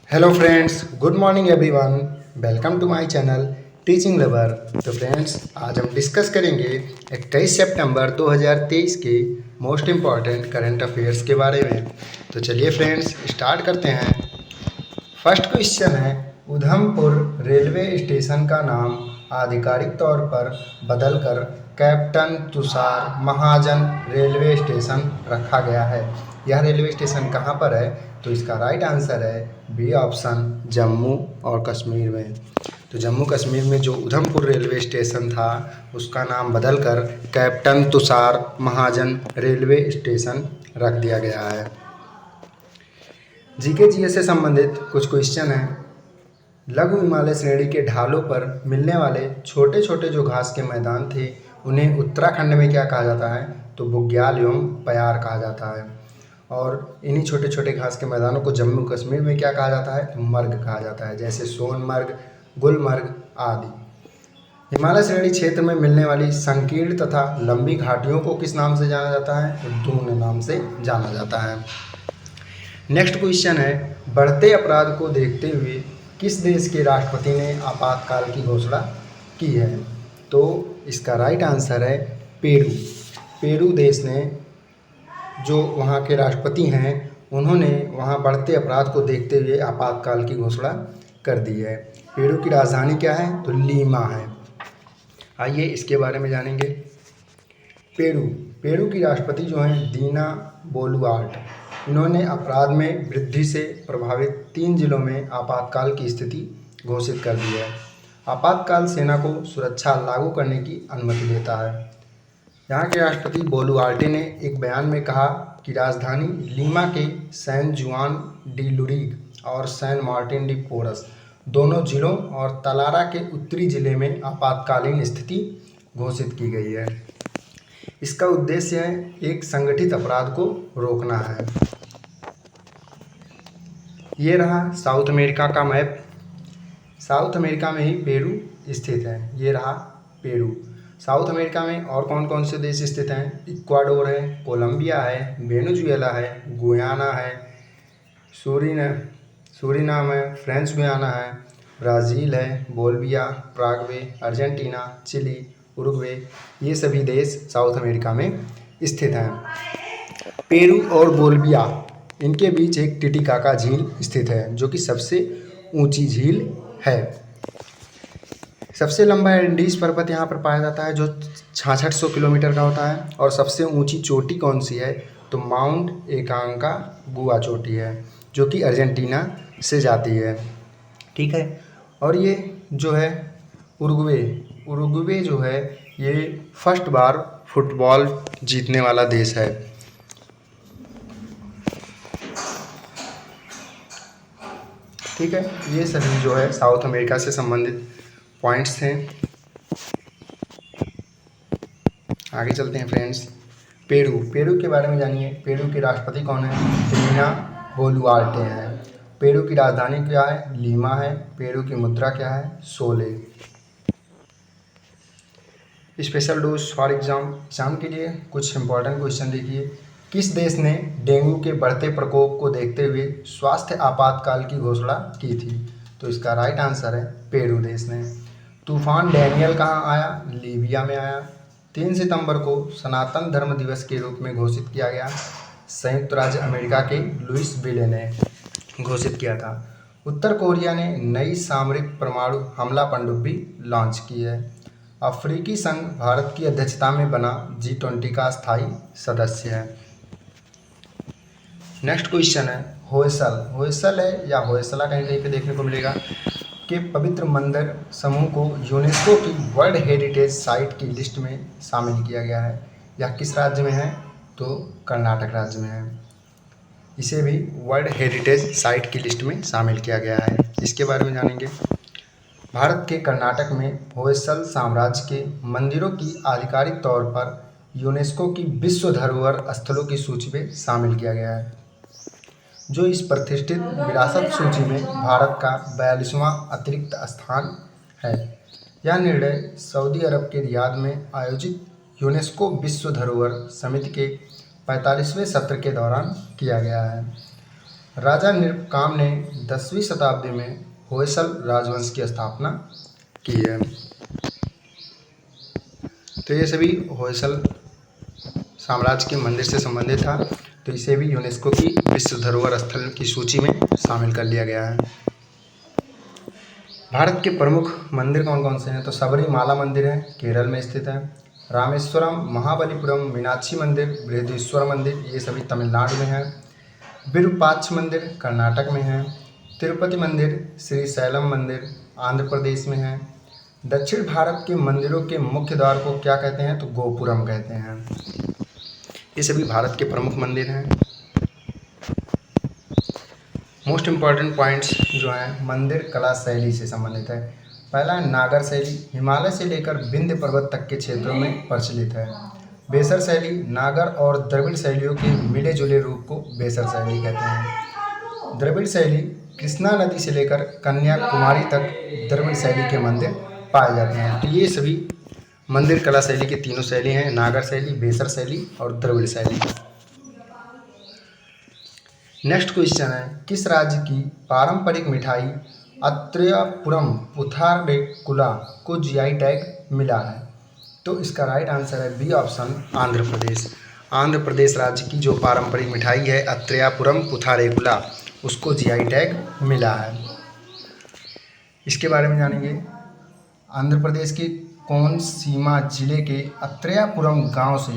Hello friends, good morning everyone. Welcome to my channel teaching lover. तो friends, आज हम discuss करेंगे 21 सितंबर 2023 के मोस्ट इम्पॉर्टेंट करंट अफेयर्स के बारे में। तो चलिए फ्रेंड्स, स्टार्ट करते हैं। फर्स्ट क्वेश्चन है, उधमपुर रेलवे स्टेशन का नाम आधिकारिक तौर पर बदलकर कैप्टन तुषार महाजन रेलवे स्टेशन रखा गया है। यह रेलवे स्टेशन कहाँ पर है? तो इसका राइट आंसर है बी ऑप्शन, जम्मू और कश्मीर में। तो जम्मू कश्मीर में जो उधमपुर रेलवे स्टेशन था उसका नाम बदलकर कैप्टन तुषार महाजन रेलवे स्टेशन रख दिया गया है। जीके जीएस से संबंधित कुछ क्वेश्चन हैं। लघु हिमालय श्रेणी के ढालों पर मिलने वाले छोटे छोटे जो घास के मैदान थे उन्हें उत्तराखंड में क्या कहा जाता है? तो बुग्याल एवं पयार कहा जाता है। और इन्हीं छोटे छोटे घास के मैदानों को जम्मू कश्मीर में क्या कहा जाता है? तो मर्ग कहा जाता है, जैसे सोनमर्ग, गुलमर्ग आदि। हिमालय श्रेणी क्षेत्र में मिलने वाली संकीर्ण तथा लंबी घाटियों को किस नाम से जाना जाता है? तो दून नाम से जाना जाता है। नेक्स्ट क्वेश्चन है, बढ़ते अपराध को देखते हुए किस देश के राष्ट्रपति ने आपातकाल की घोषणा की है? तो इसका राइट आंसर है पेरू। पेरू देश ने, जो वहाँ के राष्ट्रपति हैं, उन्होंने वहाँ बढ़ते अपराध को देखते हुए आपातकाल की घोषणा कर दी है। पेरू की राजधानी क्या है? तो लीमा है। आइए इसके बारे में जानेंगे। पेरू की राष्ट्रपति जो हैं दीना बोलुआर्ट, इन्होंने अपराध में वृद्धि से प्रभावित 3 जिलों में आपातकाल की स्थिति घोषित कर दी है। आपातकाल सेना को सुरक्षा लागू करने की अनुमति देता है। यहाँ के राष्ट्रपति बोलुआर्टे ने एक बयान में कहा कि राजधानी लीमा के सैन जुआन डी लुरीग और सैन मार्टिन डी पोरस दोनों जिलों और तलारा के उत्तरी जिले में आपातकालीन स्थिति घोषित की गई है। इसका उद्देश्य है एक संगठित अपराध को रोकना है। ये रहा साउथ अमेरिका का मैप। साउथ अमेरिका में ही पेरू स्थित है। ये रहा पेरू। साउथ अमेरिका में और कौन कौन से देश स्थित हैं? इक्वाडोर है, कोलंबिया है, वेनेजुएला है, गुयाना है, सूरीनाम है, फ्रेंच गुयाना है, ब्राज़ील है, Bolivia, Paraguay, Argentina, Chile, Uruguay. ये सभी देश साउथ अमेरिका में स्थित हैं। पेरू और बोलिविया, इनके बीच एक टिटिकाका झील स्थित है जो कि सबसे ऊंची झील है। सबसे लंबा एंडीज पर्वत यहाँ पर पाया जाता है जो 6600 किलोमीटर का होता है। और सबसे ऊंची चोटी कौन सी है? तो माउंट एकांका गुआ चोटी है जो कि अर्जेंटीना से जाती है। ठीक है। और ये जो है उरुग्वे जो है ये फर्स्ट बार फुटबॉल जीतने वाला देश है। ठीक है। ये सभी जो है साउथ अमेरिका से संबंधित पॉइंट्स हैं। आगे चलते हैं फ्रेंड्स। पेरू के बारे में जानिए। पेरू के राष्ट्रपति कौन है? दीना बोलुआर्टे हैं। पेरू की राजधानी क्या है? लीमा है। पेरू की मुद्रा क्या है? सोले। स्पेशल डोज फॉर एग्जाम के लिए कुछ इंपॉर्टेंट क्वेश्चन देखिए। किस देश ने डेंगू के बढ़ते प्रकोप को देखते हुए स्वास्थ्य आपातकाल की घोषणा की थी? तो इसका राइट आंसर है पेरू देश ने। तूफान डैनियल कहाँ आया? लीबिया में आया। 3 सितंबर को सनातन धर्म दिवस के रूप में घोषित किया गया। संयुक्त राज्य अमेरिका के लुइस विले ने घोषित किया था। उत्तर कोरिया ने नई सामरिक परमाणु हमला पनडुब्बी लॉन्च की है। अफ्रीकी संघ भारत की अध्यक्षता में बना G20 का स्थायी सदस्य है। नेक्स्ट क्वेश्चन है, होयसल है या होयसला कहीं कहीं पे देखने को मिलेगा कि पवित्र मंदिर समूह को यूनेस्को की वर्ल्ड हेरिटेज साइट की लिस्ट में शामिल किया गया है। यह किस राज्य में है? तो कर्नाटक राज्य में है। इसे भी वर्ल्ड हेरिटेज साइट की लिस्ट में शामिल किया गया है। इसके बारे में जानेंगे। भारत के कर्नाटक में होयसल साम्राज्य के मंदिरों की आधिकारिक तौर पर यूनेस्को की विश्व धरोहर स्थलों की सूची में शामिल किया गया है, जो इस प्रतिष्ठित विरासत सूची में भारत का 42वां अतिरिक्त स्थान है। यह निर्णय सऊदी अरब के रियाद में आयोजित यूनेस्को विश्व धरोहर समिति के 45वें सत्र के दौरान किया गया है। राजा नृपकाम ने 10वीं शताब्दी में होयसल राजवंश की स्थापना की है। तो ये सभी होयसल साम्राज्य के मंदिर से संबंधित था, तो इसे भी यूनेस्को की विश्व धरोहर स्थल की सूची में शामिल कर लिया गया है। भारत के प्रमुख मंदिर कौन कौन से हैं? तो सबरीमाला मंदिर है, केरल में स्थित है। रामेश्वरम, महाबलीपुरम, मीनाक्षी मंदिर, बृहदीश्वर मंदिर, ये सभी तमिलनाडु में है। विरूपाक्ष मंदिर कर्नाटक में है। तिरुपति मंदिर, श्रीशैलम मंदिर आंध्र प्रदेश में है। दक्षिण भारत के मंदिरों के मुख्य द्वार को क्या कहते हैं? तो गोपुरम कहते हैं। ये सभी भारत के प्रमुख मंदिर हैं। मोस्ट इम्पॉर्टेंट पॉइंट्स जो हैं मंदिर कला शैली से संबंधित है। पहला है नागर शैली, हिमालय से लेकर विंध्य पर्वत तक के क्षेत्रों में प्रचलित है। बेसर शैली, नागर और द्रविड़ शैलियों के मिले जुले रूप को बेसर शैली कहते हैं। द्रविड़ शैली, कृष्णा नदी से लेकर कन्याकुमारी तक द्रविड़ शैली के मंदिर पाए जाते हैं। तो ये सभी मंदिर कला शैली की तीनों शैली हैं, नागर शैली, बेसर शैली और द्रविड़ शैली। नेक्स्ट क्वेश्चन है, किस राज्य की पारंपरिक मिठाई अत्रेयपुरम पुथारेकुला को जीआई टैग मिला है? तो इसका राइट आंसर है बी ऑप्शन, आंध्र प्रदेश। आंध्र प्रदेश राज्य की जो पारंपरिक मिठाई है अत्रेयपुरम पुथारेकुला, उसको जीआई टैग मिला है। इसके बारे में जानेंगे। आंध्र प्रदेश के कोनसीमा जिले के अत्रेयपुरम गांव से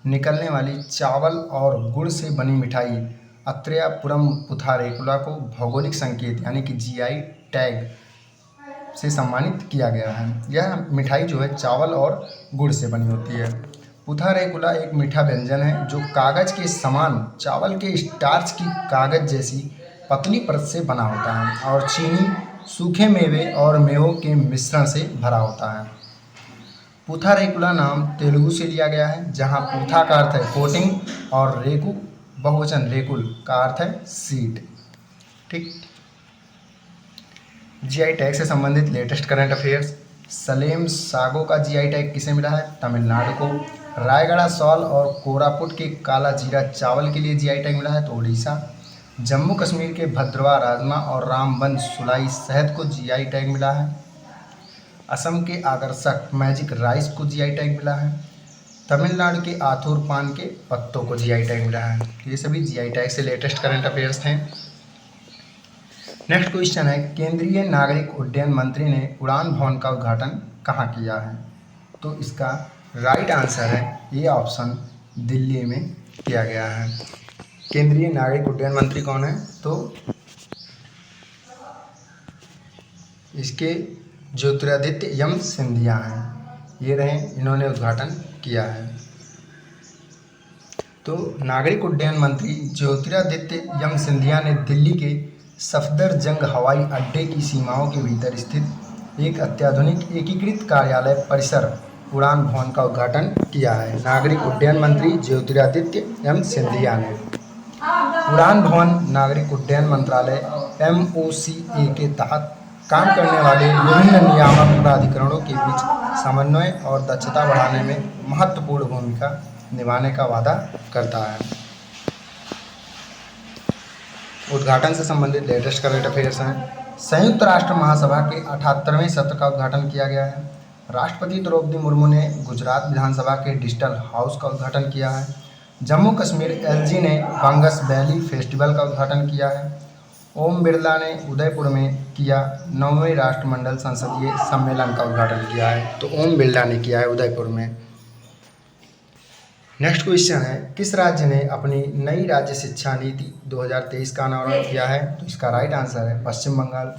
निकलने वाली चावल और गुड़ से बनी मिठाई अत्रेयपुरम पुथारेकुला को भौगोलिक संकेत यानी कि जीआई टैग से सम्मानित किया गया है। यह मिठाई जो है चावल और गुड़ से बनी होती है। पुथारेकुला एक मीठा व्यंजन है जो कागज के समान चावल के स्टार्च की कागज जैसी पतली परत से बना होता है और चीनी, सूखे मेवे और मेवों के मिश्रण से भरा होता है। पुथारेकुला नाम तेलुगु से लिया गया है, जहाँ पुथा का अर्थ है कोटिंग और रेकु बहुवचन रेकुल का अर्थ है सीड। ठीक। जीआई टैग से संबंधित latest current affairs. Salem sago का जीआई टैग किसे मिला है? तमिलनाडु को। रायगढ़ सॉल और कोरापुट के काला जीरा चावल के लिए जीआई टैग मिला है तो उड़ीसा। जम्मू कश्मीर के भद्रवा राजमा और रामबन सुलाई शहद को जीआई टैग मिला है। असम के आकर्षक मैजिक राइस को जीआई टैग मिला है। तमिलनाडु के आथूर पान के पत्तों को जीआई टैग मिला है। ये सभी जीआई टैग से लेटेस्ट करंट अफेयर्स थे। नेक्स्ट क्वेश्चन है, केंद्रीय नागरिक उड्डयन मंत्री ने उड़ान भवन का उद्घाटन कहाँ किया है? तो इसका राइट आंसर है ये ऑप्शन, दिल्ली में किया गया है। केंद्रीय नागरिक उड्डयन मंत्री कौन है? तो इसके ज्योतिरादित्य यम सिंधिया हैं। ये रहे, इन्होंने उद्घाटन किया है। तो नागरिक उड्डयन मंत्री ज्योतिरादित्य यम सिंधिया ने दिल्ली के सफदरजंग हवाई अड्डे की सीमाओं के भीतर स्थित एक अत्याधुनिक एकीकृत कार्यालय परिसर उड़ान भवन का उद्घाटन किया है। नागरिक उड्डयन मंत्री ज्योतिरादित्य यम सिंधिया ने। उड़ान भवन नागरिक उड्डयन मंत्रालय MOCA के तहत काम करने वाले विभिन्न नियामक प्राधिकरणों के बीच समन्वय और दक्षता बढ़ाने में महत्वपूर्ण भूमिका निभाने का वादा करता है। उद्घाटन से संबंधित लेटेस्ट करंट अफेयर्स हैं। संयुक्त राष्ट्र महासभा के 78वें सत्र का उद्घाटन किया गया है। राष्ट्रपति द्रौपदी मुर्मू ने गुजरात विधानसभा के डिजिटल हाउस का उद्घाटन किया है। जम्मू कश्मीर LG ने बंगस वैली फेस्टिवल का उद्घाटन किया है। ओम बिरला ने उदयपुर में किया 9वें राष्ट्रमंडल संसदीय सम्मेलन का उद्घाटन किया है। तो ओम बिरला ने किया है उदयपुर में। नेक्स्ट क्वेश्चन है, किस राज्य ने अपनी नई राज्य शिक्षा नीति 2023 का अनावरण किया है? तो इसका राइट आंसर है पश्चिम बंगाल।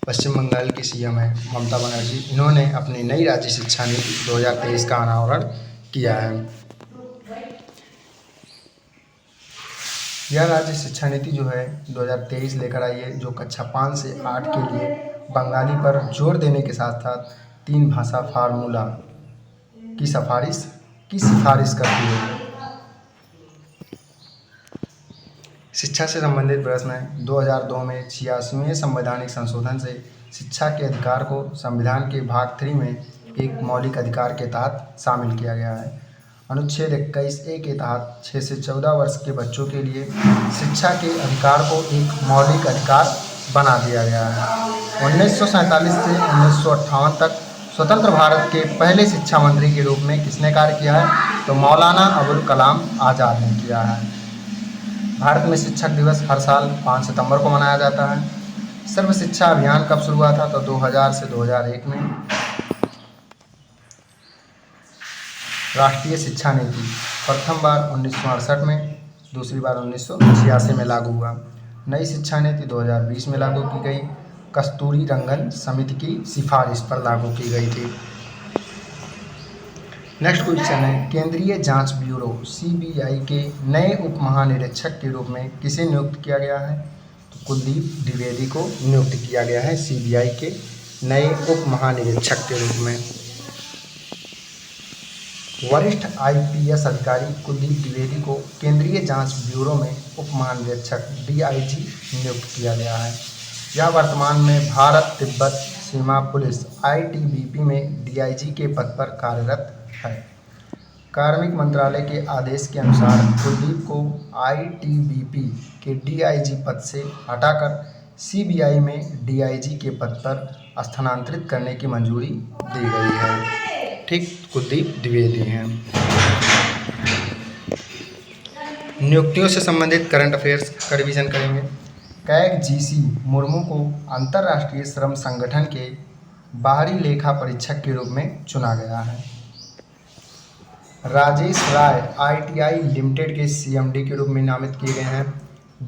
पश्चिम बंगाल की CM है ममता बनर्जी। इन्होंने अपनी नई राज्य शिक्षा नीति 2023 का अनावरण किया है। यह राज्य शिक्षा नीति जो है 2023 लेकर आई है, जो कक्षा 5 से 8 के लिए बंगाली पर जोर देने के साथ साथ 3 भाषा फार्मूला की सिफारिश करती है। शिक्षा से संबंधित प्रश्न है। 2002 में 86वें संवैधानिक संशोधन से शिक्षा के अधिकार को संविधान के भाग 3 में एक मौलिक अधिकार के तहत शामिल किया गया है। अनुच्छेद 21A के तहत 6 से 14 वर्ष के बच्चों के लिए शिक्षा के अधिकार को एक मौलिक अधिकार बना दिया गया है। 1947 से 1958 तक स्वतंत्र भारत के पहले शिक्षा मंत्री के रूप में किसने कार्य किया है? तो मौलाना अबुल कलाम आज़ाद ने किया है। भारत में शिक्षक दिवस हर साल 5 सितंबर को मनाया जाता है। सर्व शिक्षा अभियान कब शुरू हुआ था? तो 2000 से 2001 में। राष्ट्रीय शिक्षा नीति प्रथम बार 1968 में, दूसरी बार 1986 में लागू हुआ। नई शिक्षा नीति 2020 में लागू की गई। कस्तूरी रंगन समिति की सिफारिश पर लागू की गई थी। नेक्स्ट क्वेश्चन है, केंद्रीय जांच ब्यूरो CBI के नए उप महानिरीक्षक के रूप में किसे नियुक्त किया गया है? तो कुलदीप द्विवेदी को नियुक्त किया गया है CBI के नए उप महानिरीक्षक के रूप में। वरिष्ठ IPS अधिकारी कुलदीप द्विवेदी को केंद्रीय जांच ब्यूरो में उप महानिरीक्षक DIG नियुक्त किया गया है। यह वर्तमान में भारत तिब्बत सीमा पुलिस ITBP में DIG के पद पर कार्यरत है। कार्मिक मंत्रालय के आदेश के अनुसार कुलदीप को ITBP के DIG पद से हटाकर CBI में DIG के पद पर स्थानांतरित करने की मंजूरी दी गई है। ठीक, कुलदीप द्विवेदी हैं। नियुक्तियों से संबंधित करंट अफेयर्स का रिवीजन करेंगे। कैग GC मुर्मू को अंतर्राष्ट्रीय श्रम संगठन के बाहरी लेखा परीक्षक के रूप में चुना गया है। राजेश राय ITI लिमिटेड के CMD के रूप में नामित किए गए हैं।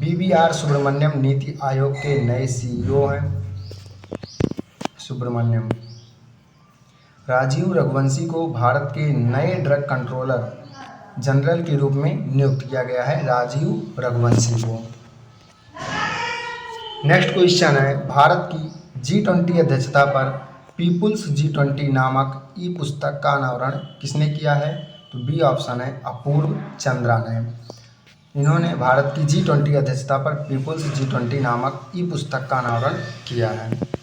BBR सुब्रमण्यम नीति आयोग के नए CEO हैं। सुब्रमण्यम। राजीव रघुवंशी को भारत के नए ड्रग कंट्रोलर जनरल के रूप में नियुक्त किया गया है। राजीव रघुवंशी को। नेक्स्ट क्वेश्चन है, भारत की G20 अध्यक्षता पर पीपुल्स G20 नामक पुस्तक का अनावरण किसने किया है? तो B ऑप्शन है अपूर्व चंद्रा ने। इन्होंने भारत की G20 अध्यक्षता पर पीपुल्स G20 नामक पुस्तक का अनावरण किया है।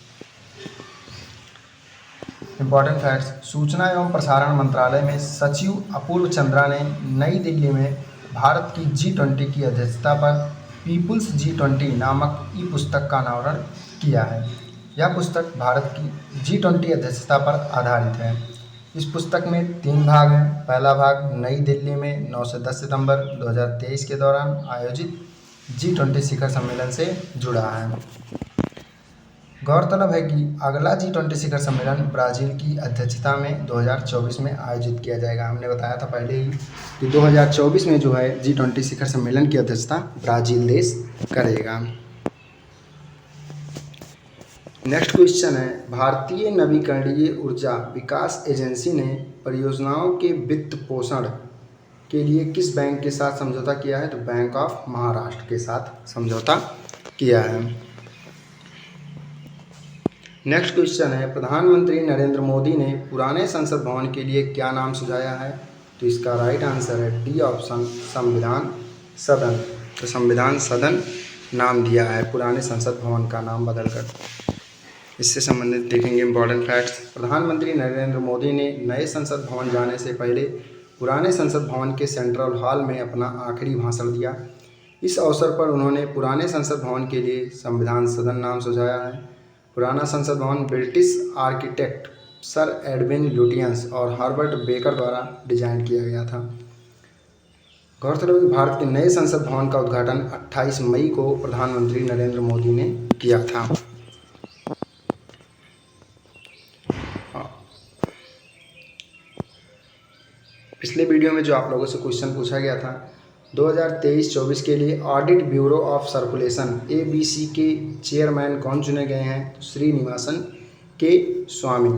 इंपॉर्टेंट फैक्ट्स, सूचना एवं प्रसारण मंत्रालय में सचिव अपूर्व चंद्रा ने नई दिल्ली में भारत की G20 की अध्यक्षता पर पीपुल्स G20 नामक पुस्तक का अनावरण किया है। यह पुस्तक भारत की G20 अध्यक्षता पर आधारित है। इस पुस्तक में 3 भाग हैं। पहला भाग नई दिल्ली में 9 से 10 सितंबर 2023 के दौरान आयोजित G20 शिखर सम्मेलन से जुड़ा है। गौरतलब है कि अगला G20 शिखर सम्मेलन ब्राज़ील की अध्यक्षता में 2024 में आयोजित किया जाएगा। हमने बताया था पहले ही कि 2024 में जो है G20 शिखर सम्मेलन की अध्यक्षता ब्राज़ील देश करेगा। नेक्स्ट क्वेश्चन है, भारतीय नवीकरणीय ऊर्जा विकास एजेंसी ने परियोजनाओं के वित्त पोषण के लिए किस बैंक के साथ समझौता किया है? तो बैंक ऑफ महाराष्ट्र के साथ समझौता किया है। नेक्स्ट क्वेश्चन है, प्रधानमंत्री नरेंद्र मोदी ने पुराने संसद भवन के लिए क्या नाम सुझाया है? तो इसका राइट आंसर है D ऑप्शन संविधान सदन। तो संविधान सदन नाम दिया है पुराने संसद भवन का नाम बदलकर। इससे संबंधित देखेंगे इंपॉर्टेंट फैक्ट्स। प्रधानमंत्री नरेंद्र मोदी ने नए संसद भवन जाने से पहले पुराने संसद भवन के सेंट्रल हॉल में अपना आखिरी भाषण दिया। इस अवसर पर उन्होंने पुराने संसद भवन के लिए संविधान सदन नाम सुझाया है। पुराना संसद भवन British architect sir Edwin Lutyens और हर्बर्ट बेकर द्वारा डिजाइन किया गया था। गौरतलब है कि भारत के नए संसद भवन का उद्घाटन 28 मई को प्रधानमंत्री नरेंद्र मोदी ने किया था। पिछले वीडियो में जो आप लोगों से क्वेश्चन पूछा गया था 2023-24 के लिए audit bureau of circulation ABC के चेयरमैन कौन चुने गए हैं? तो श्रीनिवासन के स्वामी।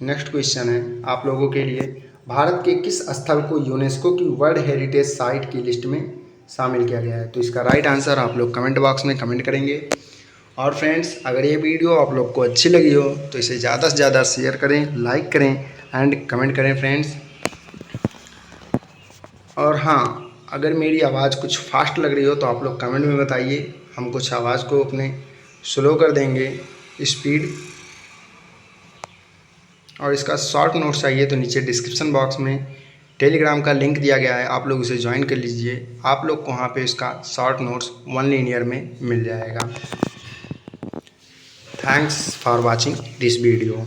नेक्स्ट क्वेश्चन है आप लोगों के लिए, भारत के किस स्थल को यूनेस्को की वर्ल्ड हेरिटेज साइट की लिस्ट में शामिल किया गया है? तो इसका राइट आंसर आप लोग कमेंट बॉक्स में कमेंट करेंगे। और फ्रेंड्स, अगर ये वीडियो आप लोग को अच्छी लगी हो तो इसे ज़्यादा से ज़्यादा शेयर करें, लाइक करें एंड कमेंट करें फ्रेंड्स। और हाँ, अगर मेरी आवाज़ कुछ फास्ट लग रही हो तो आप लोग कमेंट में बताइए, हम कुछ आवाज़ को अपने स्लो कर देंगे स्पीड। और इसका शॉर्ट नोट्स चाहिए तो नीचे डिस्क्रिप्शन बॉक्स में टेलीग्राम का लिंक दिया गया है, आप लोग उसे ज्वाइन कर लीजिए। आप लोग को वहाँ पे इसका शॉर्ट नोट्स 1 लिनियर में मिल जाएगा। Thanks for watching this video.